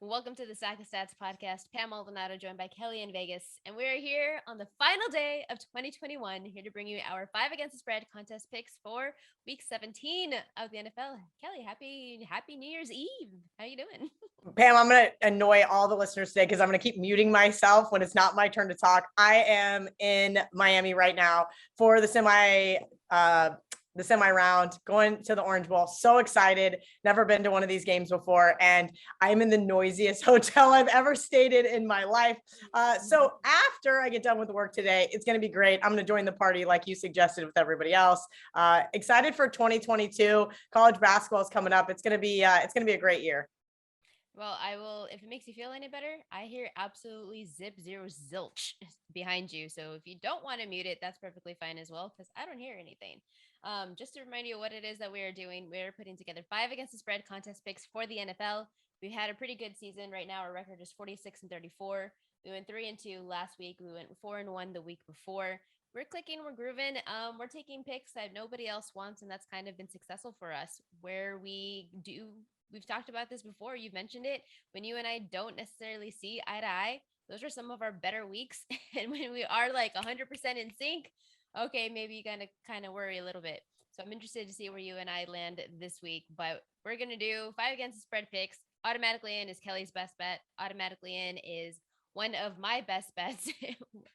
Welcome to the Sack of Stats podcast. Pam Maldonado joined by Kelly in Vegas, and we are here on the final day of 2021, here to bring you our 5 against the spread contest picks for Week 17 of the NFL. Kelly, happy New Year's Eve. How you doing? Pam, I'm going to annoy all the listeners today because I'm going to keep muting myself when it's not my turn to talk. I am in Miami right now for the semi round, going to the Orange Bowl. So excited. Never been to one of these games before. And I'm in the noisiest hotel I've ever stayed in my life. So after I get done with work today, it's going to be great. I'm going to join the party like you suggested with everybody else. Excited for 2022. College basketball is coming up. It's going to be a great year. Well, I will, if it makes you feel any better, I hear absolutely zip zero zilch behind you. So if you don't want to mute it, that's perfectly fine as well, because I don't hear anything. Just to remind you what it is that we are doing, we're putting together 5 against the spread contest picks for the NFL. We've had a pretty good season. Right now, our record is 46-34. We went 3-2 last week. We went 4-1 the week before. We're clicking, we're grooving. We're taking picks that nobody else wants, and that's kind of been successful for us, where we've talked about this before. You've mentioned it. When you and I don't necessarily see eye to eye, those are some of our better weeks. And when we are like 100% in sync, okay, maybe you gotta kind of worry a little bit. So I'm interested to see where you and I land this week. But we're going to do 5 against the spread picks. Automatically in is Kelly's best bet. Automatically in is one of my best bets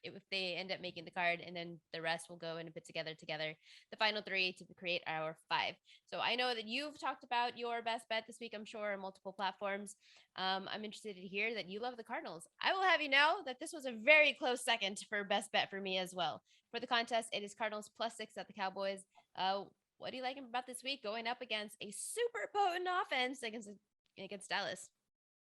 if they end up making the card, and then the rest will go and put together the final 3 to create our 5. So I know that you've talked about your best bet this week, I'm sure, on multiple platforms. I'm interested to hear that you love the Cardinals. I will have you know that this was a very close second for best bet for me as well. For the contest, it is Cardinals +6 at the Cowboys. What do you like about this week, going up against a super potent offense against Dallas?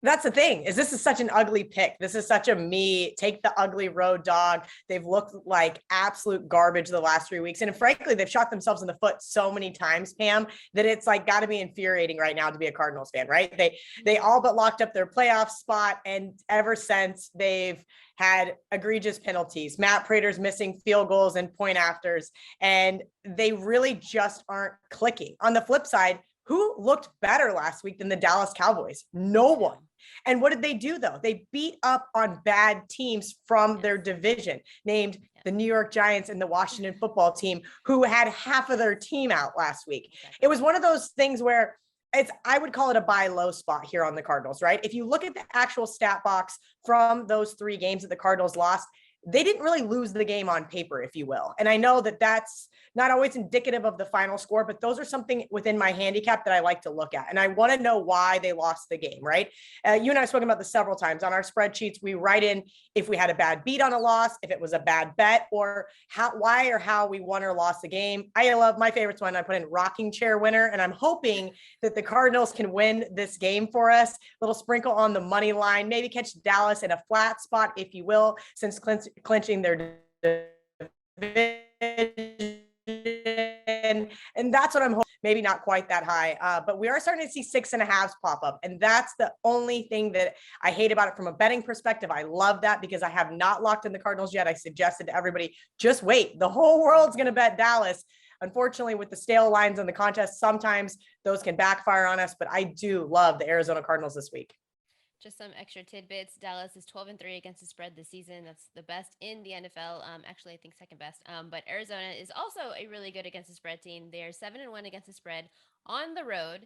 That's the thing, is this is such an ugly pick. This is such a me take the ugly road dog. They've looked like absolute garbage the last 3 weeks. And frankly, they've shot themselves in the foot so many times, Pam, that it's like got to be infuriating right now to be a Cardinals fan, right? They all but locked up their playoff spot. And ever since, they've had egregious penalties. Matt Prater's missing field goals and point afters. And they really just aren't clicking. On the flip side, who looked better last week than the Dallas Cowboys? No one. And what did they do, though? They beat up on bad teams from their division, named the New York Giants and the Washington football team, who had half of their team out last week. It was one of those things where I would call it a buy low spot here on the Cardinals, right? If you look at the actual stat box from those 3 games that the Cardinals lost, they didn't really lose the game on paper, if you will. And I know that that's not always indicative of the final score, but those are something within my handicap that I like to look at. And I want to know why they lost the game, right? You and I have spoken about this several times on our spreadsheets. We write in if we had a bad beat on a loss, if it was a bad bet, or why or how we won or lost the game. I love my favorite one. I put in rocking chair winner, and I'm hoping that the Cardinals can win this game for us. Little sprinkle on the money line, maybe catch Dallas in a flat spot, if you will, since clinching their division. And that's what I'm hoping. Maybe not quite that high, but we are starting to see 6.5s pop up. And that's the only thing that I hate about it from a betting perspective. I love that because I have not locked in the Cardinals yet. I suggested to everybody, just wait. The whole world's going to bet Dallas. Unfortunately, with the stale lines in the contest, sometimes those can backfire on us, but I do love the Arizona Cardinals this week. Just some extra tidbits. Dallas is 12-3 against the spread this season. That's the best in the NFL. Actually, I think second best. But Arizona is also a really good against the spread team. They are 7-1 against the spread on the road.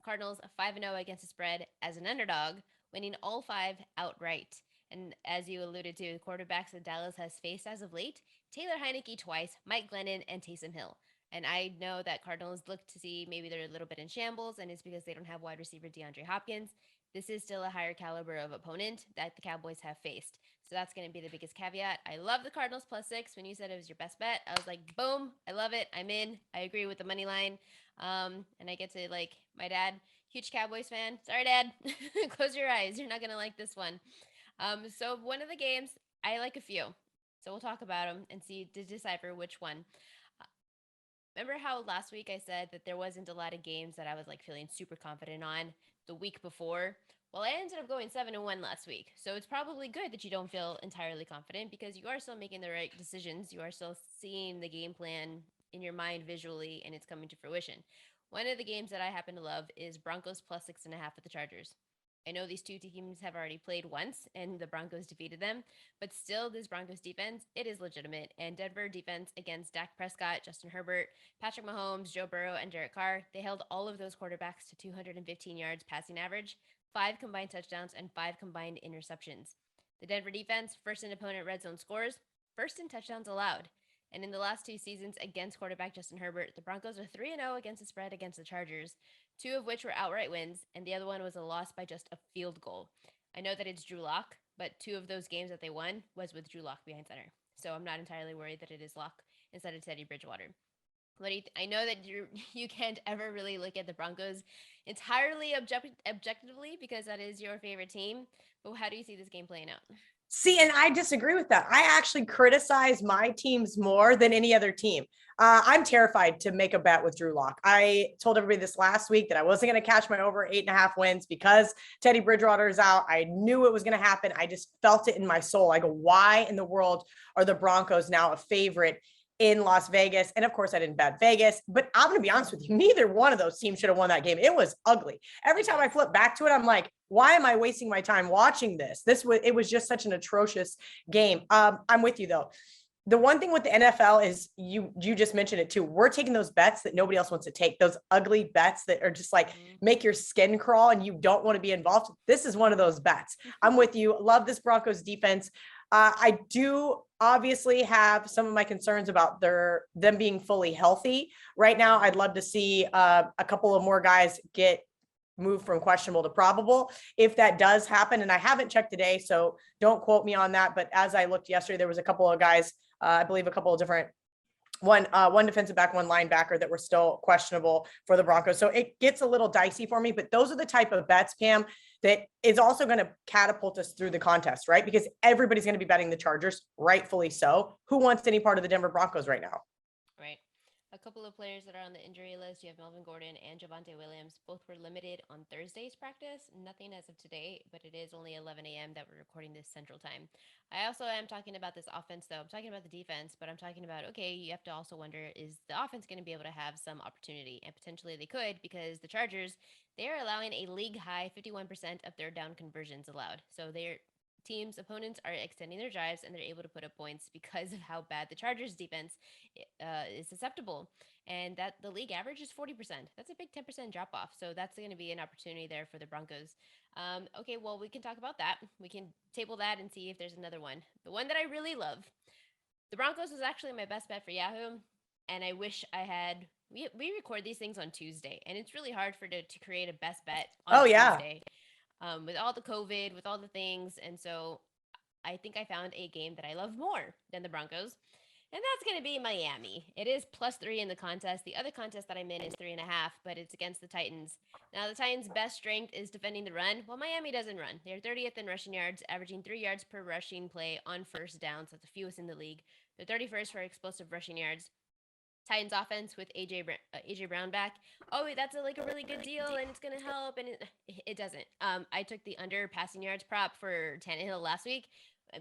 Cardinals 5-0 against the spread as an underdog, winning all 5 outright. And as you alluded to, the quarterbacks that Dallas has faced as of late, Taylor Heinicke twice, Mike Glennon, and Taysom Hill. And I know that Cardinals look to see maybe they're a little bit in shambles, and it's because they don't have wide receiver DeAndre Hopkins. This is still a higher caliber of opponent that the Cowboys have faced. So that's going to be the biggest caveat. I love the Cardinals +6. When you said it was your best bet, I was like, boom, I love it. I'm in. I agree with the money line. And I get to, like, my dad, huge Cowboys fan. Sorry, Dad. Close your eyes. You're not going to like this one. So one of the games, I like a few. So we'll talk about them and see to decipher which one. Remember how last week I said that there wasn't a lot of games that I was like feeling super confident on the week before? Well, I ended up going 7-1 last week. So it's probably good that you don't feel entirely confident because you are still making the right decisions. You are still seeing the game plan in your mind visually, and it's coming to fruition. One of the games that I happen to love is Broncos plus 6.5 with the Chargers. I know these two teams have already played once and the Broncos defeated them, but still, this Broncos defense, it is legitimate. And Denver defense against Dak Prescott, Justin Herbert, Patrick Mahomes, Joe Burrow, and Derek Carr, they held all of those quarterbacks to 215 yards passing average, 5 combined touchdowns, and 5 combined interceptions. The Denver defense, first in opponent red zone scores, first in touchdowns allowed. And in the last 2 seasons against quarterback Justin Herbert, the Broncos are 3-0 against the spread against the Chargers, 2 of which were outright wins, and the other one was a loss by just a field goal. I know that it's Drew Lock, but 2 of those games that they won was with Drew Lock behind center. So I'm not entirely worried that it is Lock instead of Teddy Bridgewater. What do you I know that you can't ever really look at the Broncos entirely objectively because that is your favorite team, but how do you see this game playing out? See, and I disagree with that. I actually criticize my teams more than any other team. I'm terrified to make a bet with Drew Lock. I told everybody this last week that I wasn't going to cash my over 8.5 wins because Teddy Bridgewater is out. I knew it was going to happen. I just felt it in my soul. I go, why in the world are the Broncos now a favorite in Las Vegas? And of course, I didn't bet Vegas, but I'm going to be honest with you. Neither one of those teams should have won that game. It was ugly. Every time I flip back to it, I'm like, why am I wasting my time watching this? It was just such an atrocious game. I'm with you though. The one thing with the NFL is you just mentioned it too. We're taking those bets that nobody else wants to take, those ugly bets that are just like make your skin crawl and you don't want to be involved. This is one of those bets. I'm with you. Love this Broncos defense. I do obviously have some of my concerns about them being fully healthy right now. I'd love to see a couple of more guys get moved from questionable to probable if that does happen. And I haven't checked today, so don't quote me on that. But as I looked yesterday, there was a couple of guys, I believe a couple of different one defensive back, one linebacker that were still questionable for the Broncos. So it gets a little dicey for me, but those are the type of bets, Pam, that is also going to catapult us through the contest, right? Because everybody's going to be betting the Chargers, rightfully so. Who wants any part of the Denver Broncos right now? Right. A couple of players that are on the injury list. You have Melvin Gordon and Javonte Williams. Both were limited on Thursday's practice. Nothing as of today, but it is only 11 a.m. that we're recording this Central Time. I also am talking about this offense, though. I'm talking about the defense, but I'm talking about, okay, you have to also wonder, is the offense going to be able to have some opportunity? And potentially they could, because the Chargers, they are allowing a league high 51% of third down conversions allowed. So they're teams' opponents are extending their drives and they're able to put up points because of how bad the Chargers defense is susceptible. And that the league average is 40%. That's a big 10% drop off. So that's going to be an opportunity there for the Broncos. Okay, well, we can talk about that. We can table that and see if there's another one. The one that I really love, the Broncos was actually my best bet for Yahoo. And I wish I had. We record these things on Tuesday, and it's really hard to create a best bet on Tuesday. With all the COVID, with all the things. And so I think I found a game that I love more than the Broncos. And that's going to be Miami. It is +3 in the contest. The other contest that I'm in is 3.5, but it's against the Titans. Now, the Titans' best strength is defending the run. Well, Miami doesn't run. They're 30th in rushing yards, averaging 3 yards per rushing play on first downs. That's the fewest in the league. They're 31st for explosive rushing yards. Titans offense with AJ Brown back. Oh, that's a really good deal, and it's gonna help, and it doesn't. I took the under passing yards prop for Tannehill last week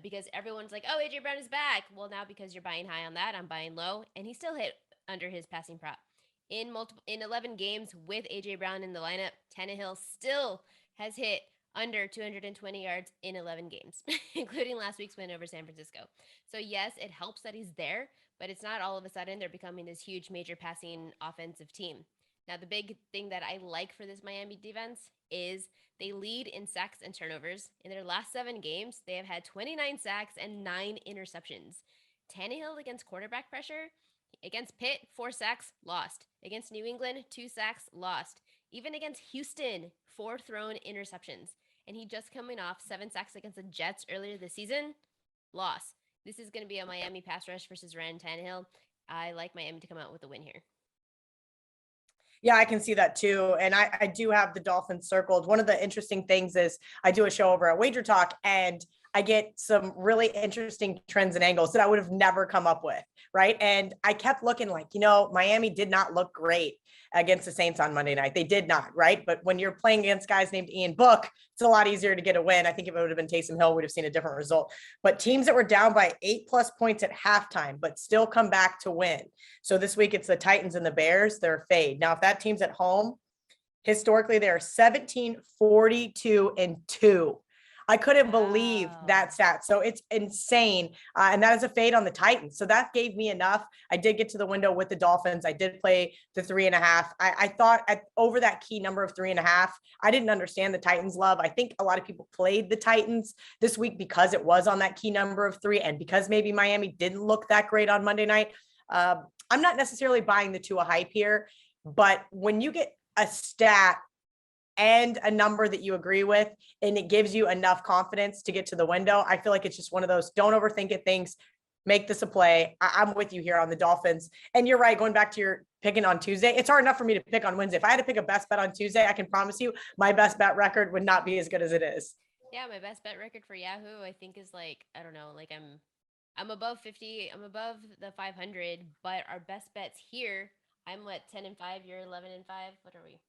because everyone's like, oh, AJ Brown is back. Well, now because you're buying high on that, I'm buying low, and he still hit under his passing prop. In 11 games with AJ Brown in the lineup, Tannehill still has hit under 220 yards in 11 games, including last week's win over San Francisco. So yes, it helps that he's there, but it's not all of a sudden they're becoming this huge major passing offensive team. Now, the big thing that I like for this Miami defense is they lead in sacks and turnovers. In their last 7 games, they have had 29 sacks and 9 interceptions. Tannehill against quarterback pressure, against Pitt, 4 sacks, lost. Against New England, 2 sacks, lost. Even against Houston, 4 thrown interceptions. And he just coming off 7 sacks against the Jets earlier this season, loss. This is going to be a Miami pass rush versus Ryan Tannehill. I like Miami to come out with a win here. Yeah, I can see that too. And I do have the Dolphins circled. One of the interesting things is I do a show over at Wager Talk, and I get some really interesting trends and angles that I would have never come up with. Right. And I kept looking like, Miami did not look great against the Saints on Monday night. They did not. Right. But when you're playing against guys named Ian Book, it's a lot easier to get a win. I think if it would have been Taysom Hill, we'd have seen a different result. But teams that were down by 8+ points at halftime, but still come back to win. So this week it's the Titans and the Bears. They're fade. Now, if that team's at home, historically, they're 17, 42, and 2. I couldn't believe that stat. So it's insane. And that is a fade on the Titans. So that gave me enough. I did get to the window with the Dolphins. I did play the 3.5. I thought over that key number of 3.5, I didn't understand the Titans love. I think a lot of people played the Titans this week because it was on that key number of 3 and because maybe Miami didn't look that great on Monday night. I'm not necessarily buying the Tua hype here, but when you get a stat and a number that you agree with, and it gives you enough confidence to get to the window, I feel like it's just one of those, don't overthink it things, make this a play. I'm with you here on the Dolphins. And you're right, going back to your picking on Tuesday, it's hard enough for me to pick on Wednesday. If I had to pick a best bet on Tuesday, I can promise you my best bet record would not be as good as it is. Yeah, my best bet record for Yahoo, I think, is like, I don't know, like I'm above 50, I'm above the 500, but our best bets here, I'm what, 10-5, you're 11-5. What are we?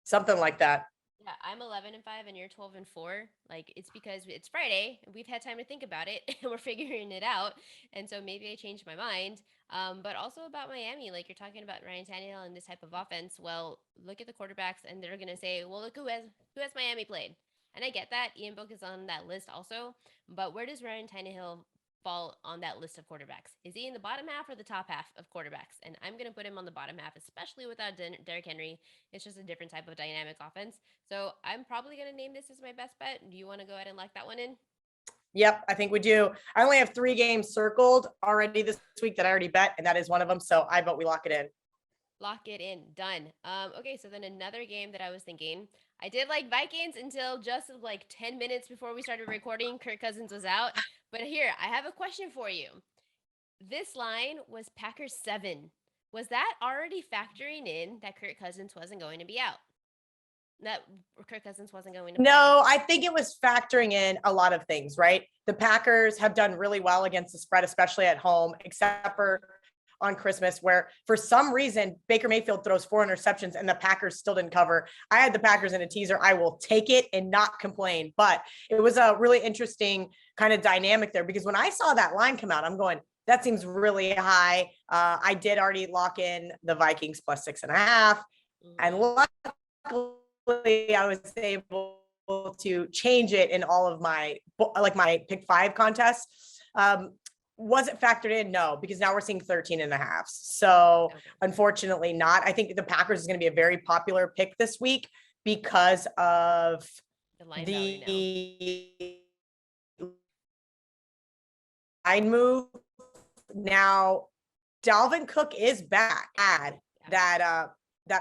Something like that. Yeah, I'm 11-5 and you're 12-4. Like, it's because it's Friday and we've had time to think about it and we're figuring it out. And so maybe I changed my mind. But also about Miami, like you're talking about Ryan Tannehill and this type of offense. Well, look at the quarterbacks and they're gonna say, well, look who has Miami played. And I get that. Ian Book is on that list also. But where does Ryan Tannehill fall on that list of quarterbacks? Is he in the bottom half or the top half of quarterbacks? And I'm going to put him on the bottom half, especially without Derrick Henry. It's just a different type of dynamic offense. So I'm probably going to name this as my best bet. Do you want to go ahead and lock that one in? Yep, I think we do. I only have 3 games circled already this week that I already bet, and that is one of them. So I vote we lock it in. Lock it in. Done. Okay, so then another game that I was thinking, I did like Vikings until just like 10 minutes before we started recording. Kirk Cousins was out. But here, I have a question for you. This line was Packers 7. Was that already factoring in that Kirk Cousins wasn't going to be out? That Kirk Cousins wasn't going to play? No, I think it was factoring in a lot of things, right? The Packers have done really well against the spread, especially at home, except for on Christmas, where for some reason Baker Mayfield throws 4 interceptions and the Packers still didn't cover. I had the Packers in a teaser. I will take it and not complain. But it was a really interesting kind of dynamic there because when I saw that line come out, I'm going, that seems really high. I did already lock in the Vikings plus 6.5. And luckily I was able to change it in all of my pick 5 contests. Was it factored in? No, because now we're seeing 13.5. So unfortunately not. I think the Packers is going to be a very popular pick this week because of the line move. Now, Dalvin Cook is back. That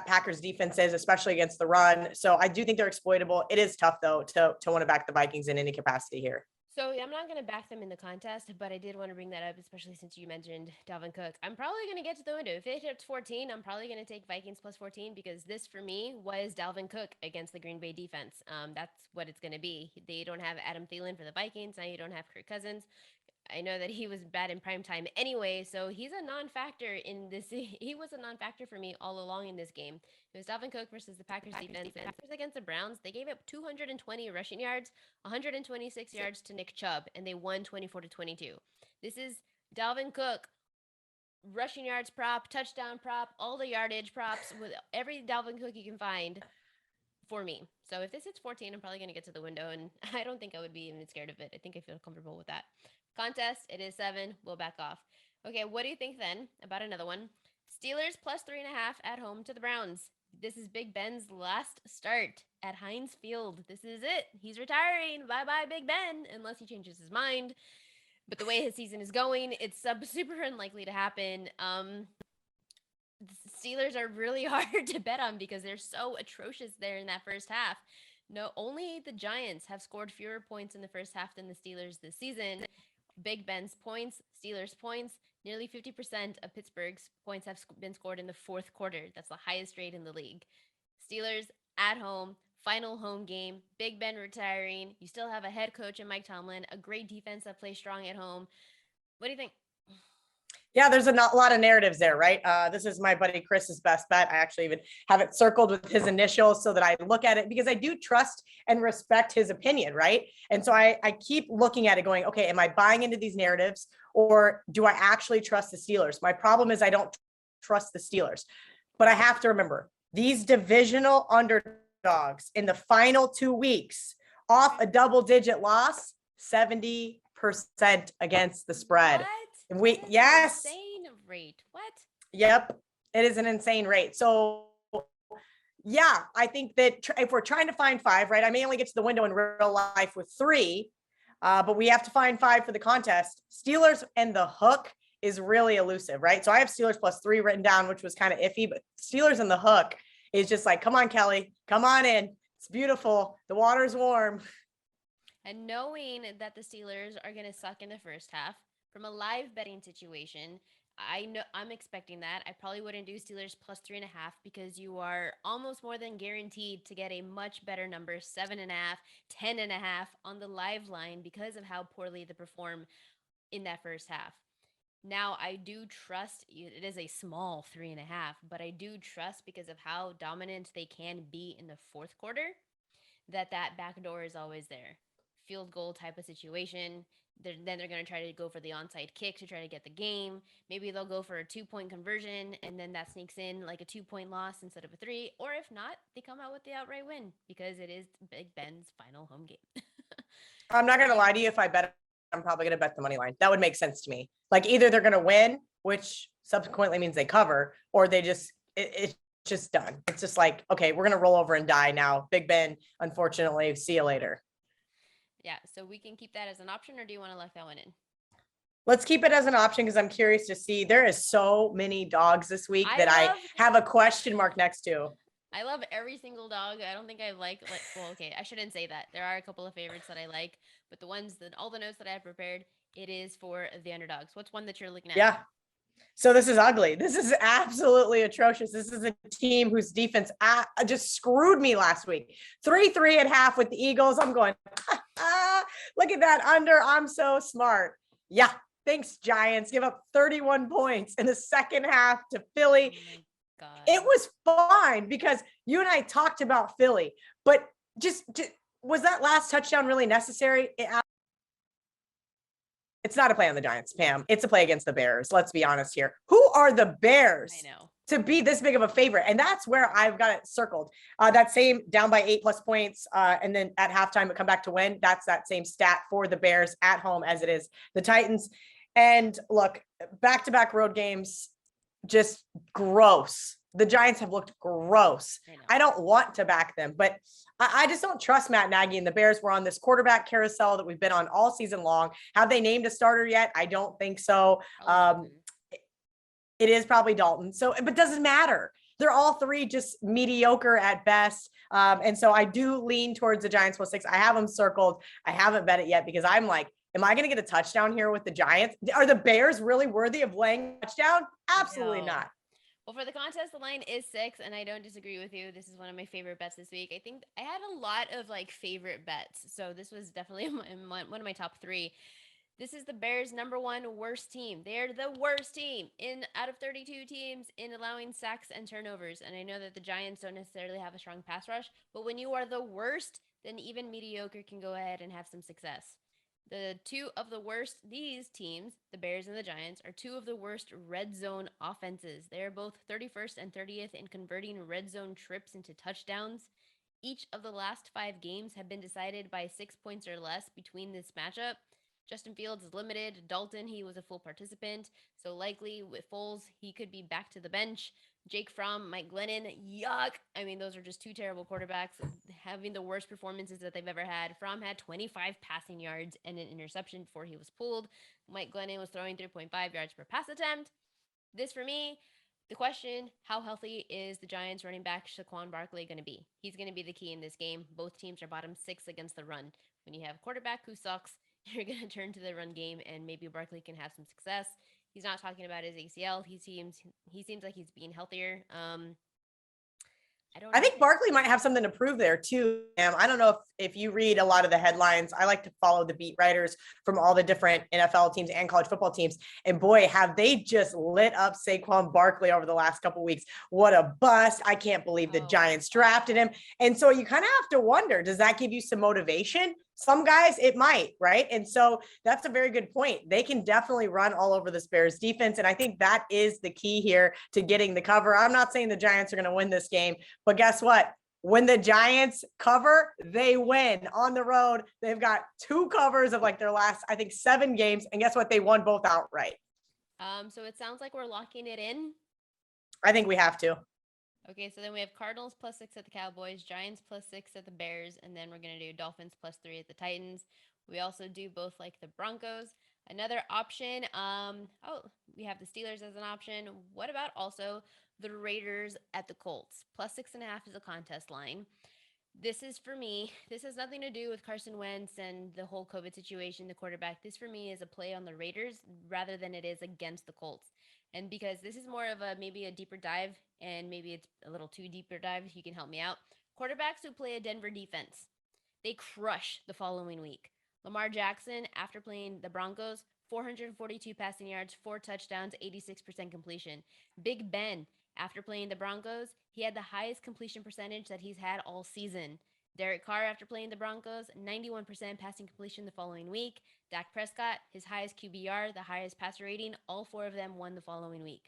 Packers defense is, especially against the run. So I do think they're exploitable. It is tough though to want to back the Vikings in any capacity here. So I'm not going to back them in the contest, but I did want to bring that up, especially since you mentioned Dalvin Cook. I'm probably going to get to the window. If it hits 14, I'm probably going to take Vikings plus 14 because this, for me, was Dalvin Cook against the Green Bay defense. That's what it's going to be. They don't have Adam Thielen for the Vikings. Now you don't have Kirk Cousins. I know that he was bad in prime time anyway, so he's a non-factor in this. He was a non-factor for me all along in this game. It was Dalvin Cook versus the Packers defense. And against the Browns, they gave up 220 rushing yards, 126 yards to Nick Chubb, and they won 24-22. This is Dalvin Cook, rushing yards prop, touchdown prop, all the yardage props with every Dalvin Cook you can find for me. So if this hits 14, I'm probably going to get to the window, and I don't think I would be even scared of it. I think I feel comfortable with that. Contest, it is 7. We'll back off. Okay, what do you think then about another one? Steelers plus 3.5 at home to the Browns. This is Big Ben's last start at Heinz Field. This is it. He's retiring. Bye-bye, Big Ben, unless he changes his mind. But the way his season is going, it's super unlikely to happen. The Steelers are really hard to bet on because they're so atrocious there in that first half. No, only the Giants have scored fewer points in the first half than the Steelers this season. Big Ben's points, Steelers' points, nearly 50% of Pittsburgh's points have been scored in the fourth quarter. That's the highest rate in the league. Steelers at home, Final home game. Big Ben retiring. You still have a head coach in Mike Tomlin, a great defense that plays strong at home. What do you think? Yeah, there's a lot of narratives there, right? This is my buddy Chris's best bet. I actually even have it circled with his initials so that I look at it because I do trust and respect his opinion, right? And so I keep looking at it going, okay, am I buying into these narratives or do I actually trust the Steelers? My problem is I don't trust the Steelers, but I have to remember these divisional underdogs in the final 2 weeks off a double-digit loss, 70% against the spread. What? And That we, is an yes, insane rate. What? yep, it is an insane rate. So, yeah, I think that if we're trying to find five, right, I may only get to the window in real life with three, but we have to find five for the contest. Steelers and the hook is really elusive, right? So I have Steelers +3 written down, which was kind of iffy, but Steelers and the hook is just like, come on, Kelly, come on in. It's beautiful. The water's warm. And knowing that the Steelers are going to suck in the first half from a live betting situation, I know I'm expecting that. I probably wouldn't do Steelers +3.5 because you are almost more than guaranteed to get a much better number, 7.5, 10.5 on the live line because of how poorly they perform in that first half. Now, I do trust it is a small 3.5, but I do trust because of how dominant they can be in the fourth quarter that back door is always there. Field goal type of situation. Then they're going to try to go for the onside kick to try to get the game. Maybe they'll go for a 2 point conversion, and then that sneaks in like a 2 point loss instead of a three. Or if not, they come out with the outright win because it is Big Ben's final home game. I'm not going to lie to you. If I bet, I'm probably going to bet the money line. That would make sense to me. Like either they're going to win, which subsequently means they cover, or they just, it's just done. It's just like, okay, we're going to roll over and die now. Big Ben, unfortunately, see you later. Yeah, so we can keep that as an option, or do you want to lock that one in? Let's keep it as an option because I'm curious to see. There is so many dogs this week I that I love have a question mark next to. I love every single dog. I don't think I like well, okay, I shouldn't say that. There are a couple of favorites that I like, but the ones that all the notes that I have prepared, it is for the underdogs. What's one that you're looking at? Yeah. So this is ugly. This is absolutely atrocious. This is a team whose defense just screwed me last week. 3-3.5 with the Eagles. I'm going, look at that under. I'm so smart. Yeah. Thanks, Giants. Give up 31 points in the second half to Philly. Oh my god. It was fine because you and I talked about Philly, but just was that last touchdown really necessary? It's not a play on the Giants, Pam. It's a play against the Bears. Let's be honest here. Who are the Bears I know. to be this big of a favorite? And that's where I've got it circled. That same down by 8+ points. And then at halftime, it come back to win. That's that same stat for the Bears at home as it is the Titans. And look, back-to-back road games, just gross. The Giants have looked gross. I don't want to back them, but I just don't trust Matt Nagy and the Bears. We're on this quarterback carousel that we've been on all season long. Have they named a starter yet? I don't think so. It is probably Dalton. So, but doesn't matter. They're all three just mediocre at best. And so I do lean towards the Giants +6. I have them circled. I haven't bet it yet because I'm like, am I going to get a touchdown here with the Giants? Are the Bears really worthy of laying a touchdown? Absolutely not. Well, for the contest, the line is 6, and I don't disagree with you. This is one of my favorite bets this week. I think I had a lot of like favorite bets, so this was definitely one of my top 3. This is the Bears' #1 worst team. They're the worst team in out of 32 teams in allowing sacks and turnovers. And I know that the Giants don't necessarily have a strong pass rush, but when you are the worst, then even mediocre can go ahead and have some success. The two of the worst, these teams, the Bears and the Giants, are two of the worst red zone offenses. They are both 31st and 30th in converting red zone trips into touchdowns. Each of the last 5 games have been decided by 6 points or less between this matchup. Justin Fields is limited. Dalton, he was a full participant. So likely with Foles, he could be back to the bench. Jake Fromm, Mike Glennon, yuck. I mean, those are just two terrible quarterbacks having the worst performances that they've ever had. Fromm had 25 passing yards and an interception before he was pulled. Mike Glennon was throwing 3.5 yards per pass attempt. This for me, the question, how healthy is the Giants running back Saquon Barkley going to be? He's going to be the key in this game. Both teams are bottom 6 against the run. When you have a quarterback who sucks, you're going to turn to the run game, and maybe Barkley can have some success. He's not talking about his ACL. He seems like he's being healthier. I think Barkley might have something to prove there too. I don't know if you read a lot of the headlines. I like to follow the beat writers from all the different NFL teams and college football teams. And boy, have they just lit up Saquon Barkley over the last couple of weeks. What a bust. I can't believe the Giants drafted him. And so you kind of have to wonder, does that give you some motivation? Some guys, it might, right? And so that's a very good point. They can definitely run all over the Bears defense. And I think that is the key here to getting the cover. I'm not saying the Giants are going to win this game, but guess what? When the Giants cover, they win on the road. They've got 2 covers of like their last, I think, 7 games. And guess what? They won both outright. So it sounds like we're locking it in. I think we have to. Okay, so then we have Cardinals +6 at the Cowboys, Giants +6 at the Bears, and then we're going to do Dolphins +3 at the Titans. We also do both like the Broncos. Another option, we have the Steelers as an option. What about also the Raiders at the Colts? +6.5 is a contest line. This is for me. This has nothing to do with Carson Wentz and the whole COVID situation, the quarterback. This for me is a play on the Raiders rather than it is against the Colts. And because this is more of maybe a deeper dive, and maybe it's a little too deeper dive, you can help me out. Quarterbacks who play a Denver defense, they crush the following week. Lamar Jackson, after playing the Broncos, 442 passing yards, 4 touchdowns, 86% completion. Big Ben, after playing the Broncos, he had the highest completion percentage that he's had all season. Derek Carr, after playing the Broncos, 91% passing completion the following week. Dak Prescott, his highest QBR, the highest passer rating. All 4 of them won the following week.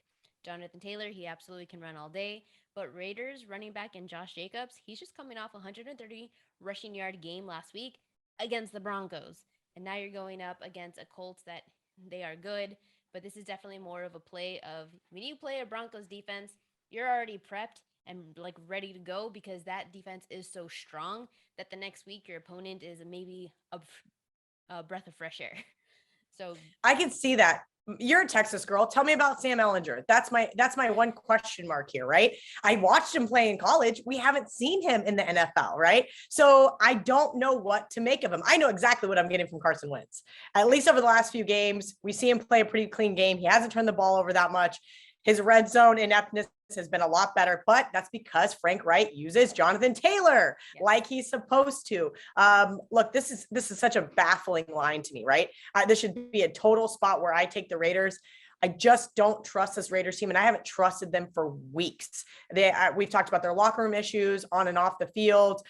Jonathan Taylor, he absolutely can run all day. But Raiders running back and Josh Jacobs, he's just coming off a 130 rushing yard game last week against the Broncos. And now you're going up against a Colts that they are good. But this is definitely more of a play of when you play a Broncos defense, you're already prepped and like ready to go because that defense is so strong that the next week your opponent is maybe a breath of fresh air. So I can see that. You're a Texas girl. Tell me about Sam Ehlinger. That's my one question mark here, right? I watched him play in college. We haven't seen him in the NFL, right? So I don't know what to make of him. I know exactly what I'm getting from Carson Wentz. At least over the last few games, we see him play a pretty clean game. He hasn't turned the ball over that much. His red zone ineptness has been a lot better, but that's because Frank Reich uses Jonathan Taylor like he's supposed to. Look, this is such a baffling line to me, right? This should be a total spot where I take the Raiders. I just don't trust this Raiders team, and I haven't trusted them for weeks. We've talked about their locker room issues on and off the field.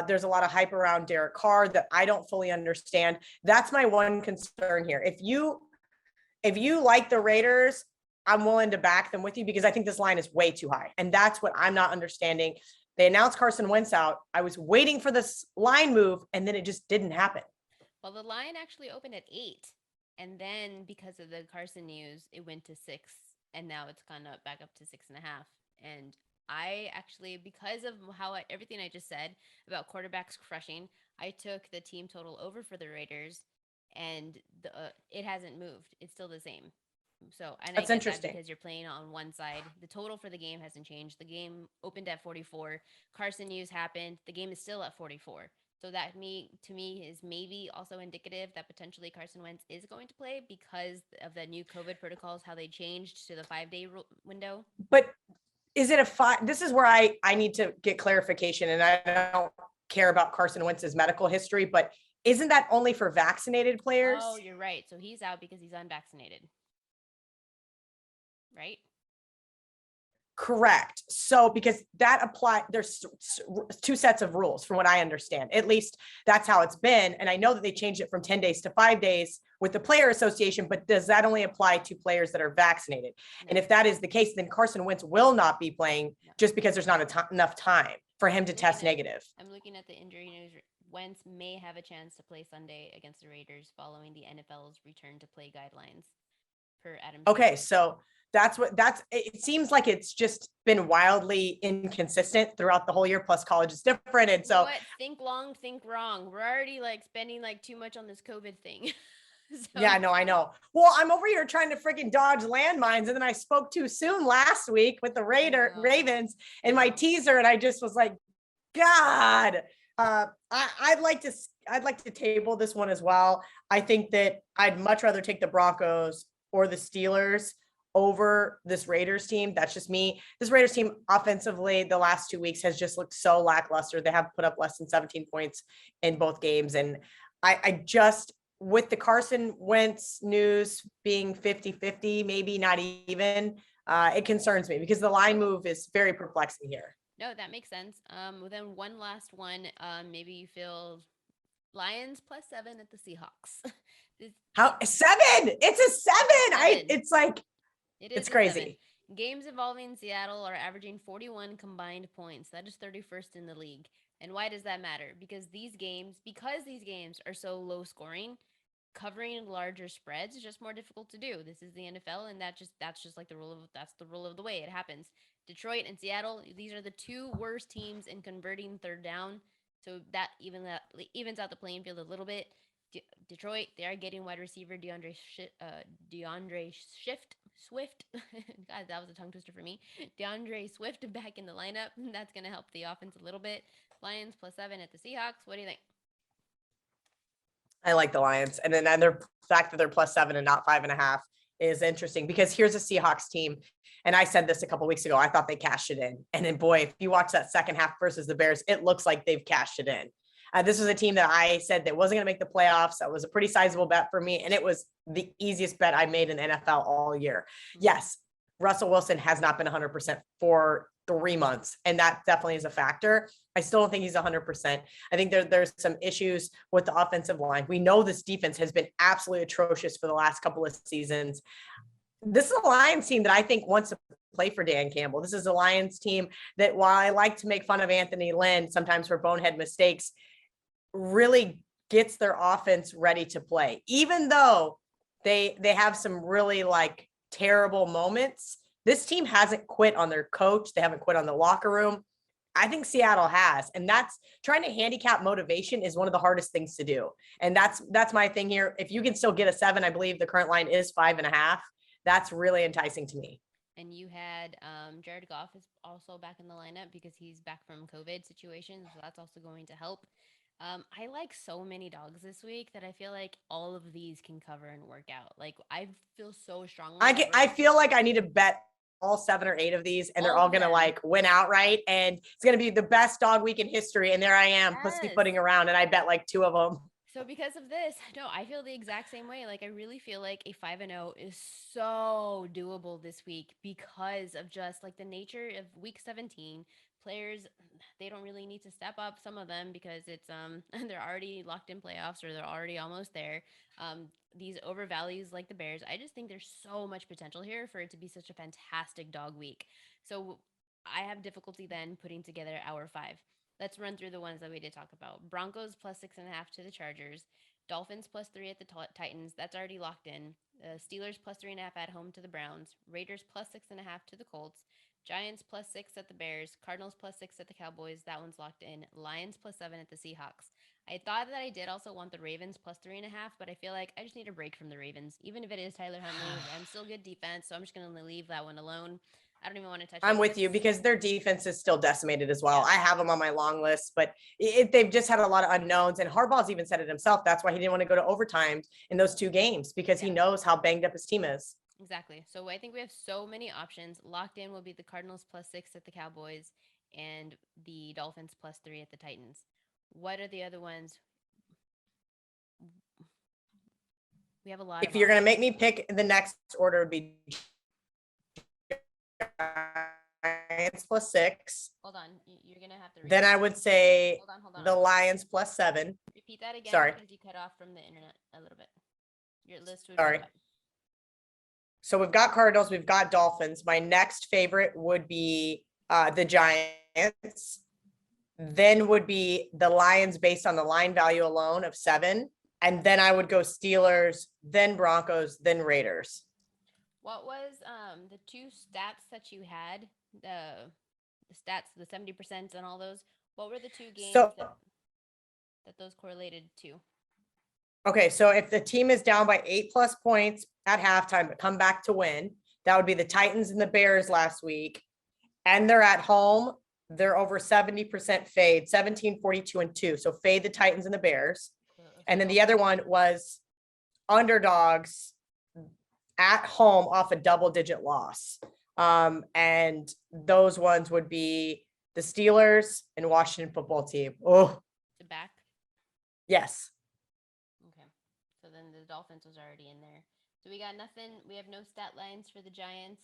There's a lot of hype around Derek Carr that I don't fully understand. That's my one concern here. If you like the Raiders, I'm willing to back them with you because I think this line is way too high. And that's what I'm not understanding. They announced Carson Wentz out. I was waiting for this line move, and then it just didn't happen. Well, the line actually opened at 8. And then because of the Carson news, it went to 6. And now it's gone back up to 6.5. And I actually, because of everything I just said about quarterbacks crushing, I took the team total over for the Raiders. And it hasn't moved. It's still the same. So, and that's interesting because you're playing on one side. The total for the game hasn't changed. The game opened at 44. Carson news happened. The game is still at 44. So that to me is maybe also indicative that potentially Carson Wentz is going to play because of the new COVID protocols, how they changed to the 5-day window. But is it a 5? This is where I need to get clarification, and I don't care about Carson Wentz's medical history, but isn't that only for vaccinated players? Oh, you're right. So he's out because he's unvaccinated. Right? Correct. So because that there's 2 sets of rules from what I understand. At least that's how it's been. And I know that they changed it from 10 days to 5 days with the player association, but does that only apply to players that are vaccinated? No. And if that is the case, then Carson Wentz will not be playing just because there's not enough time for him to test negative. I'm looking at the injury news. Wentz may have a chance to play Sunday against the Raiders following the NFL's return to play guidelines per Adam. Okay. So it seems like it's just been wildly inconsistent throughout the whole year. Plus college is different. And so think long, think wrong. We're already spending too much on this COVID thing. So. Yeah, no, I know. Well, I'm over here trying to freaking dodge landmines. And then I spoke too soon last week with the Ravens in my teaser. And I just was like, God, I'd like to table this one as well. I think that I'd much rather take the Broncos or the Steelers over this Raiders team. That's just me. This Raiders team offensively, the last 2 weeks has just looked so lackluster. They have put up less than 17 points in both games. And I just, with the Carson Wentz news being 50-50, maybe not even, it concerns me because the line move is very perplexing here. No, that makes sense. Then one last one. Maybe you feel Lions +7 at the Seahawks. How 7? It's a 7. It's like, it's crazy. Games involving Seattle are averaging 41 combined points. That is 31st in the league. And why does that matter? Because these games are so low scoring, covering larger spreads is just more difficult to do. This is the NFL, and that's just like the rule of the way it happens. Detroit and Seattle, these are the two worst teams in converting third down. So that evens out the playing field a little bit. Detroit, they are getting wide receiver DeAndre Swift. God, that was a tongue twister for me. DeAndre Swift back in the lineup. That's going to help the offense a little bit. Lions +7 at the Seahawks. What do you think? I like the Lions. And then the fact that they're +7 and not 5.5 is interesting because here's a Seahawks team. And I said this a couple of weeks ago. I thought they cashed it in. And then, boy, if you watch that second half versus the Bears, it looks like they've cashed it in. This was a team that I said that wasn't going to make the playoffs. That was a pretty sizable bet for me. And it was the easiest bet I made in the NFL all year. Yes, Russell Wilson has not been 100% for 3 months. And that definitely is a factor. I still don't think he's 100%. I think there's some issues with the offensive line. We know this defense has been absolutely atrocious for the last couple of seasons. This is a Lions team that I think wants to play for Dan Campbell. This is a Lions team that, while I like to make fun of Anthony Lynn sometimes for bonehead mistakes, really gets their offense ready to play. Even though they have some really like terrible moments, this team hasn't quit on their coach. They haven't quit on the locker room. I think Seattle has, and that's trying to handicap motivation is one of the hardest things to do. And that's my thing here. If you can still get a 7, I believe the current line is 5.5. That's really enticing to me. And you had Jared Goff is also back in the lineup because he's back from COVID situation, so that's also going to help. I like so many dogs this week that I feel like all of these can cover and work out. Like I feel so strongly. I feel like I need to bet all 7 or 8 of these, and they're all going to like win outright. And it's going to be the best dog week in history. And there I am pussyfooting around, and I bet like 2 of them. So because of this, no, I feel the exact same way. Like I really feel like a 5-0 is so doable this week because of just like the nature of week 17. Players, they don't really need to step up, some of them, because it's they're already locked in playoffs or they're already almost there. These overvalues like the Bears, I just think there's so much potential here for it to be such a fantastic dog week. So I have difficulty then putting together our 5. Let's run through the ones that we did talk about. Broncos +6.5 to the Chargers. Dolphins +3 at the Titans. That's already locked in. Steelers +3.5 at home to the Browns. Raiders +6.5 to the Colts. Giants +6 at the Bears. Cardinals +6 at the Cowboys. That one's locked in. Lions +7 at the Seahawks. I thought that I did also want the Ravens +3.5, but I feel like I just need a break from the Ravens. Even if it is Tyler Huntley, I'm still good defense, so I'm just going to leave that one alone. I don't even want to touch it. I'm with you because their defense is still decimated as well. I have them on my long list, but they've just had a lot of unknowns. And Harbaugh's even said it himself. That's why he didn't want to go to overtime in those 2 games because he knows how banged up his team is. Exactly. So I think we have so many options. Locked in will be the Cardinals +6 at the Cowboys and the Dolphins +3 at the Titans. What are the other ones? We have a lot. If you're going to make me pick, the next order would be Giants +6. Hold on. You're going to have to. Then I would say hold on. the Lions +7. Repeat that again. Sorry. Because you cut off from the internet a little bit. Your list would Sorry. So we've got Cardinals, we've got Dolphins. My next favorite would be the Giants. Then would be the Lions based on the line value alone of 7. And then I would go Steelers, then Broncos, then Raiders. What was the 2 stats that you had? The stats, the 70% and all those. What were the 2 games that those correlated to? Okay, so if the team is down by 8+ points at halftime, but come back to win, that would be the Titans and the Bears last week. And they're at home. They're over 70% fade, 17, 42, and 2. So fade the Titans and the Bears. And then the other one was underdogs at home off a double-digit loss. And those ones would be the Steelers and Washington football team. Oh, To back. yes. Okay. So then the Dolphins was already in there. So we got nothing. We have no stat lines for the Giants.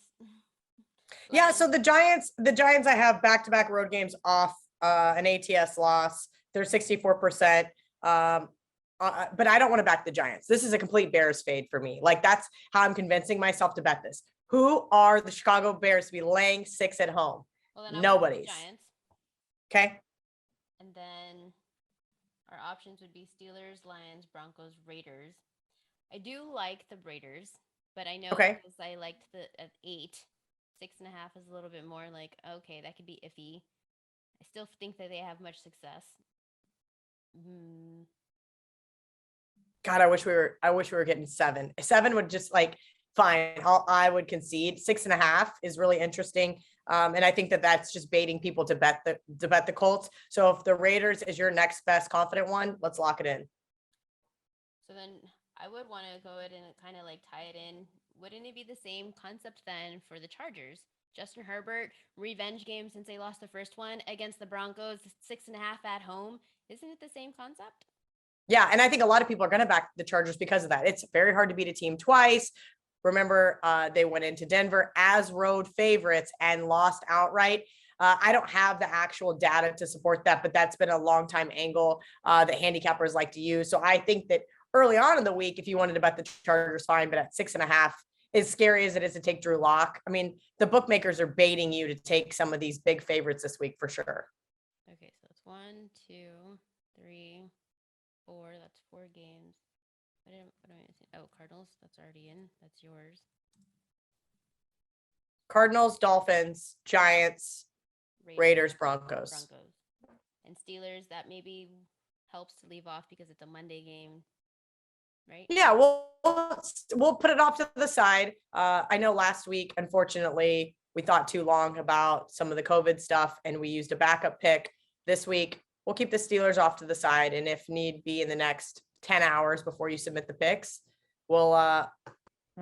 Yeah, so the Giants, I have back-to-back road games off an ATS loss. They're 64%. But I don't want to back the Giants. This is a complete Bears fade for me. Like, that's how I'm convincing myself to bet this. Who are the Chicago Bears to be laying 6 at home? Well, then Nobody's. Giants. Okay. And then our options would be Steelers, Lions, Broncos, Raiders. I do like the Raiders, but I know because I liked the at 8, 6.5 is a little bit more like, okay, that could be iffy. I still think that they have much success. God, I wish we were getting 7. 7 would just like fine. I would concede. 6.5 is really interesting. And I think that that's just baiting people to bet the Colts. So if the Raiders is your next best confident one, let's lock it in. So then I would want to go ahead and kind of like tie it in. Wouldn't it be the same concept then for the Chargers? Justin Herbert, revenge game since they lost the first one against the Broncos, 6.5 at home. Isn't it the same concept? Yeah, and I think a lot of people are going to back the Chargers because of that. It's very hard to beat a team twice. Remember, they went into Denver as road favorites and lost outright. I don't have the actual data to support that, but that's been a long time angle that handicappers like to use. So I think that early on in the week, if you wanted to bet the Chargers, fine, but at 6.5, as scary as it is to take Drew Lock, I mean, the bookmakers are baiting you to take some of these big favorites this week for sure. Okay, so it's 1, 2, 3, 4. That's 4 games. What am I see? Oh, Cardinals. That's already in. That's yours. Cardinals, Dolphins, Giants, Raiders, Broncos. And Steelers. That maybe helps to leave off because it's a Monday game, right? Yeah, we'll put it off to the side. I know last week, unfortunately, we thought too long about some of the COVID stuff and we used a backup pick. This week, we'll keep the Steelers off to the side. And if need be in the next 10 hours before you submit the picks, we'll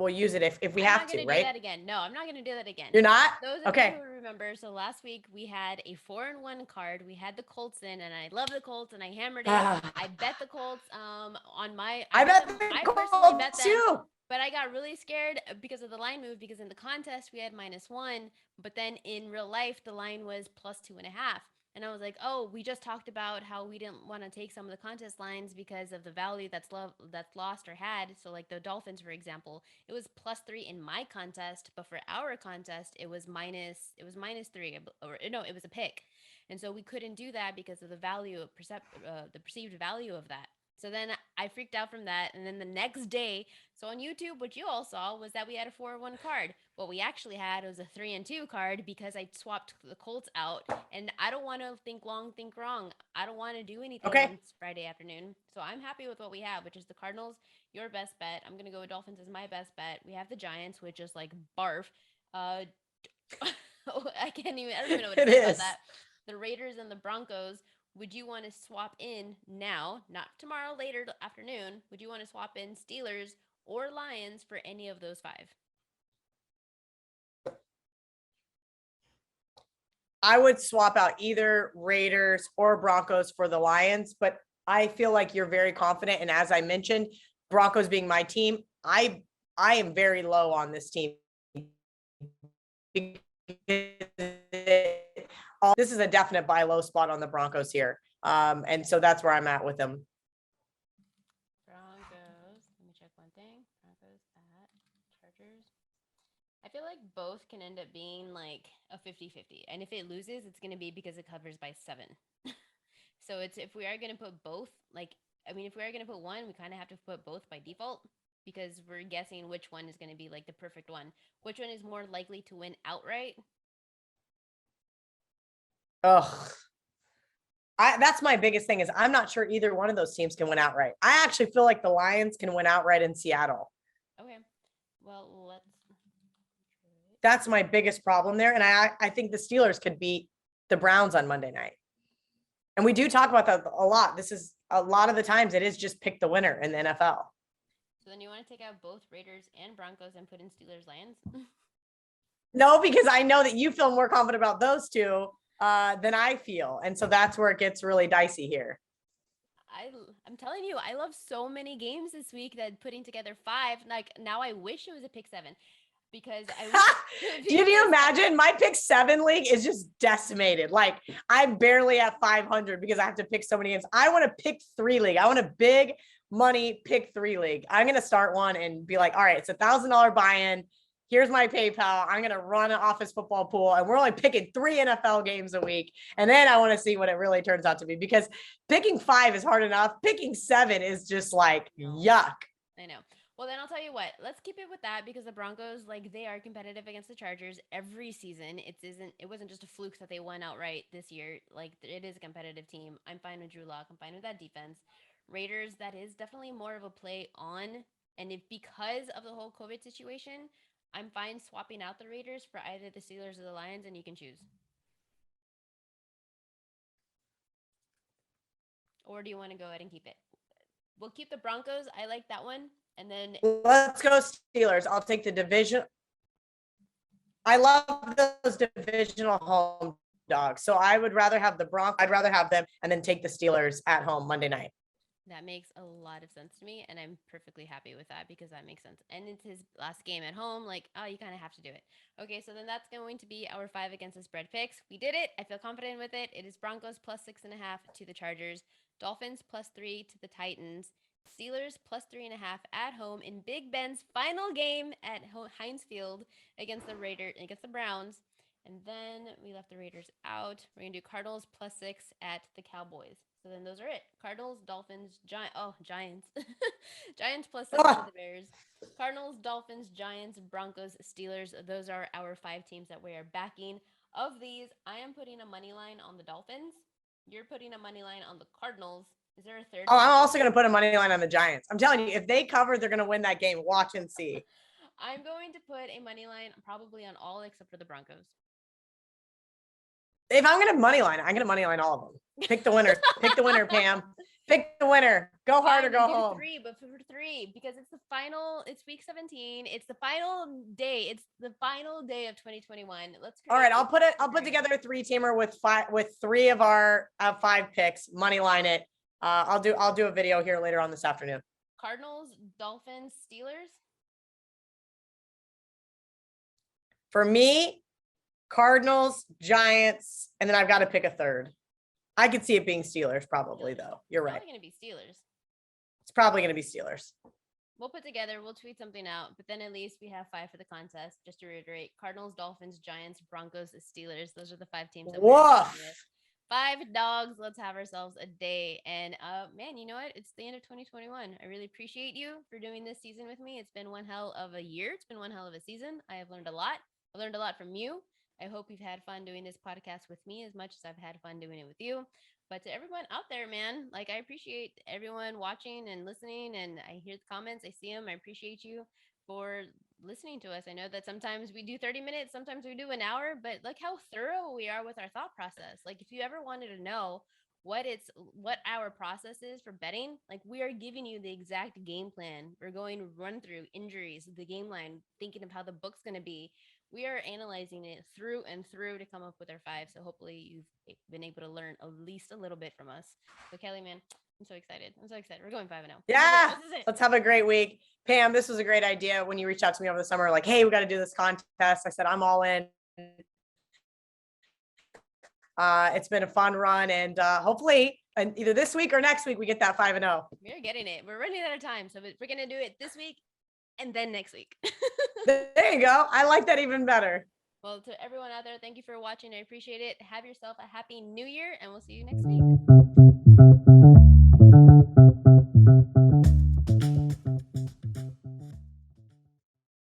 use it if we have to, right? I'm not going to do that again. No, I'm not going to do that again. You're not? Those of you who remember, so last week we had a 4-1 card. We had the Colts in, and I love the Colts, and I hammered it. I bet the Colts on my... I personally bet them too. But I got really scared because of the line move, because in the contest we had -1, but then in real life the line was +2.5. And I was like, oh, we just talked about how we didn't want to take some of the contest lines because of the value that's lost or had. So like the Dolphins, for example, it was +3 in my contest, but for our contest, it was -3, or no, it was a pick. And so we couldn't do that because of the value of the perceived value of that. So then I freaked out from that. And then the next day, so on YouTube, what you all saw was that we had a 4-1 card. What we actually had was a 3-2 card because I swapped the Colts out. And I don't want to think long, think wrong. I don't want to do anything on Friday afternoon. So I'm happy with what we have, which is the Cardinals, your best bet. I'm going to go with Dolphins as my best bet. We have the Giants, which is like barf. I don't even know what to say about that. The Raiders and the Broncos. Would you want to swap in now, not tomorrow, later afternoon? Would you want to swap in Steelers or Lions for any of those 5? I would swap out either Raiders or Broncos for the Lions, but I feel like you're very confident. And as I mentioned, Broncos being my team, I am very low on this team. This is a definite buy low spot on the Broncos here. And so that's where I'm at with them. Broncos. Let me check one thing. Broncos at Chargers. I feel like both can end up being like a 50-50. And if it loses, it's going to be because it covers by 7. So it's, if we are going to put both, like, I mean, if we are going to put one, we kind of have to put both by default because we're guessing which one is going to be like the perfect one. Which one is more likely to win outright? Ugh. That's my biggest thing is I'm not sure either one of those teams can win outright. I actually feel like the Lions can win outright in Seattle. Okay. Well, that's my biggest problem there. And I think the Steelers could beat the Browns on Monday night. And we do talk about that a lot. This is a lot of the times it is just pick the winner in the NFL. So then you want to take out both Raiders and Broncos and put in Steelers Lions? No, because I know that you feel more confident about those two than I feel. And so that's where it gets really dicey here. I'm telling you, I love so many games this week that putting together 5. Like now I wish it was a pick 7 because Can you imagine? My pick 7 league is just decimated. Like I'm barely at 500 because I have to pick so many games. I want to pick 3 league. I want a big money pick 3 league. I'm going to start one and be like, all right, it's $1,000 buy-in. Here's my PayPal. I'm going to run an office football pool and we're only picking 3 NFL games a week. And then I want to see what it really turns out to be because picking 5 is hard enough. Picking 7 is just like, yuck. I know. Well, then I'll tell you what. Let's keep it with that because the Broncos, like they are competitive against the Chargers every season. It wasn't just a fluke that they won outright this year. Like it is a competitive team. I'm fine with Drew Lock. I'm fine with that defense. Raiders, that is definitely more of a play on. And if because of the whole COVID situation, I'm fine swapping out the Raiders for either the Steelers or the Lions, and you can choose. Or do you want to go ahead and keep it? We'll keep the Broncos. I like that one. And then let's go Steelers. I'll take the division. I love those divisional home dogs. So I would rather have the Broncos. I'd rather have them and then take the Steelers at home Monday night. That makes a lot of sense to me, and I'm perfectly happy with that because that makes sense. And it's his last game at home. Like, oh, you kind of have to do it. Okay, so then that's going to be our 5 against the spread picks. We did it. I feel confident with it. It is Broncos plus 6.5 to the Chargers, Dolphins plus 3 to the Titans, Steelers plus 3.5 at home in Big Ben's final game at Heinz Field against the Browns. And then we left the Raiders out. We're going to do Cardinals plus 6 at the Cowboys. So then those are it. Cardinals, Dolphins, Giants. Giants plus 6 to the Bears. Cardinals, Dolphins, Giants, Broncos, Steelers. Those are our 5 teams that we are backing. Of these, I am putting a money line on the Dolphins. You're putting a money line on the Cardinals. Is there a third? Oh, I'm also going to put a money line on the Giants. I'm telling you, if they cover, they're going to win that game. Watch and see. I'm going to put a money line probably on all except for the Broncos. If I'm going to money line, I'm going to money line all of them. Pick the winner. Pick the winner, Pam. Pick the winner. Go hard or go home. 3, but for 3 because it's the final. It's week 17. It's the final day. It's the final day of 2021. All right, I'll put together a 3-teamer with 3 of our 5 picks. Money line it. I'll do a video here later on this afternoon. Cardinals, Dolphins, Steelers. For me, Cardinals, Giants, and then I've got to pick a third. I could see it being Steelers probably, though. You're right. It's probably going to be Steelers. It's probably going to be Steelers. We'll tweet something out, but then at least we have 5 for the contest. Just to reiterate, Cardinals, Dolphins, Giants, Broncos, Steelers. Those are the 5 teams that we're with. 5 dogs. Let's have ourselves a day. And man, you know what? It's the end of 2021. I really appreciate you for doing this season with me. It's been one hell of a year. It's been one hell of a season. I have learned a lot. I've learned a lot from you. I hope you've had fun doing this podcast with me as much as I've had fun doing it with you. But to everyone out there, man, like I appreciate everyone watching and listening, and I hear the comments, I see them. I appreciate you for listening to us. I know that sometimes we do 30 minutes, sometimes we do an hour, but look how thorough we are with our thought process. Like if you ever wanted to know what our process is for betting, like we are giving you the exact game plan. We're going to run through injuries, the game line, thinking of how the book's going to be. We are analyzing it through and through to come up with our 5. So hopefully you've been able to learn at least a little bit from us. So Kelly, man, I'm so excited. We're going 5-0. Yeah. Let's have a great week. Pam, this was a great idea when you reached out to me over the summer, like, hey, we got to do this contest. I said, I'm all in. It's been a fun run, and hopefully either this week or next week we get that 5-0. We're getting it. We're running out of time. So we're going to do it this week and then next week. There you go. I like that even better. Well, to everyone out there, thank you for watching. I appreciate it. Have yourself a happy new year, and we'll see you next week.